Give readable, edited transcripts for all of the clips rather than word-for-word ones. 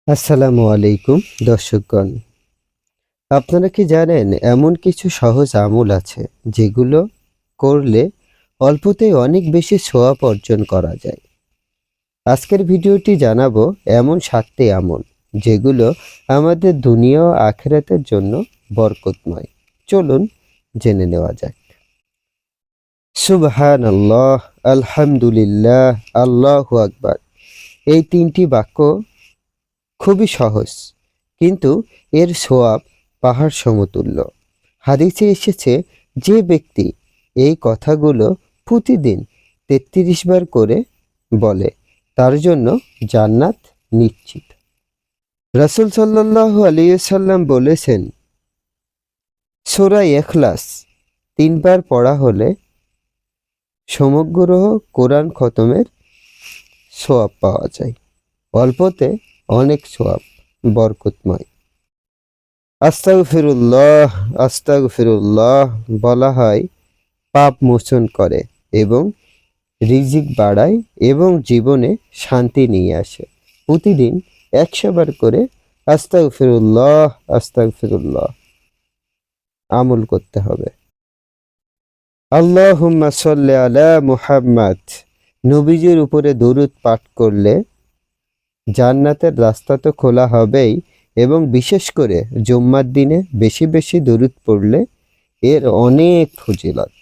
আসসালামু আলাইকুম দর্শকগণ। আপনারা কি জানেন এমন কিছু সহজ আমল আছে যেগুলো করলে অল্পতেই অনেক বেশি সওয়াব অর্জন করা যায়। আজকের ভিডিওটি জানাবো এমন 7টি আমল যেগুলো আমাদের দুনিয়া ও আখিরাতের জন্য বরকতময়। চলুন জেনে নেওয়া যাক। সুবহানাল্লাহ, আলহামদুলিল্লাহ, আল্লাহু আকবার। এই 3টি বাক্য খুবই সহজ, কিন্তু এর সোয়াব পাহাড় সমতুল্য। হাদিসে এসেছে, যে ব্যক্তি এই কথাগুলো প্রতিদিন 33 বার করে বলে তার জন্য জান্নাত নিশ্চিত। রাসূল সাল্লাল্লাহু আলাইহি সাল্লাম বলেছেন, সূরা ইখলাস 3 বার পড়া হলে সমগ্র কোরআন খতমের সোয়াব পাওয়া যায়। অল্পতে অনেক সোয়াব, বরকতময়। আস্তাগফিরুল্লাহ, আস্তাগফিরুল্লাহ বলা হয় পাপ মোচন করে এবং রিজিক বাড়ায় এবং জীবনে শান্তি নিয়ে আসে। প্রতিদিন 100 বার করে আস্তাগফিরুল্লাহ, আস্তাগফিরুল্লাহ আমল করতে হবে। আল্লাহুম্মা সাল্লি আলা মুহাম্মাদ, নবীজির উপরে দরুদ পাঠ করলে জান্নাতের রাস্তা তো খোলা হবেই, এবং বিশেষ করে জুম্মার দিনে বেশি বেশি দরুদ পড়লে এর অনেক ফজিলত।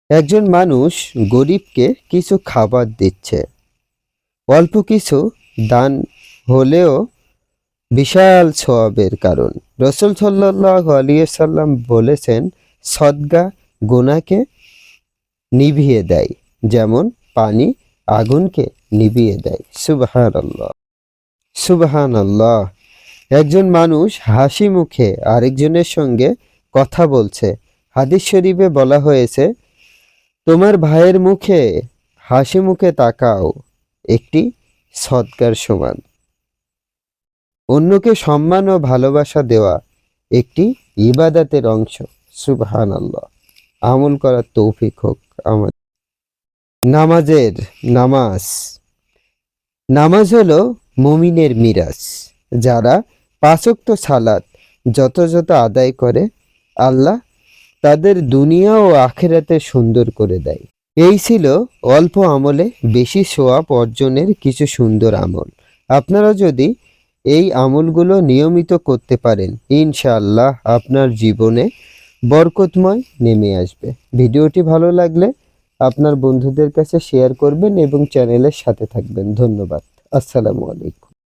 একজন মানুষ গরিবকে কিছু খাবার দিচ্ছে, অল্প কিছু দান হলেও বিশাল সওয়াবের কারণ। রাসূল সাল্লাল্লাহু আলাইহি সাল্লাম বলেছেন, সদকা গুনাহকে নিভিয়ে দেয়, যেমন পানি আগুনকে নিভিয়ে দেয়। সুবহানাল্লাহ, সুবহানাল্লাহ। একজন মানুষ হাসি মুখে আরেকজনের সঙ্গে কথা বলছে। হাদিস শরীফে বলা হয়েছে, তোমার ভাইয়ের মুখে হাসি মুখে তাকাও, একটি সদকার সমান। অন্যকে সম্মান ও ভালোবাসা দেওয়া একটি ইবাদতের অংশ। সুবহানাল্লাহ। আমল করার তৌফিক হোক আমাদের। নামাজ নামাজ হলো মুমিনের মিরাজ। যারা 5 ওয়াক্ত সালাত যথাযথ আদায় করে, আল্লাহ তাদের দুনিয়া ও আখিরাতে সুন্দর করে দেয়। এই ছিল অল্প আমলে বেশি সওয়াব অর্জনের কিছু সুন্দর আমল। আপনারা যদি এই আমলগুলো নিয়মিত করতে পারেন, ইনশাআল্লাহ আপনার জীবনে বরকতময় নেমে আসবে। ভিডিওটি ভালো লাগলে আপনার বন্ধুদের কাছে শেয়ার করবেন এবং চ্যানেলের সাথে থাকবেন। ধন্যবাদ। আসসালামু আলাইকুম।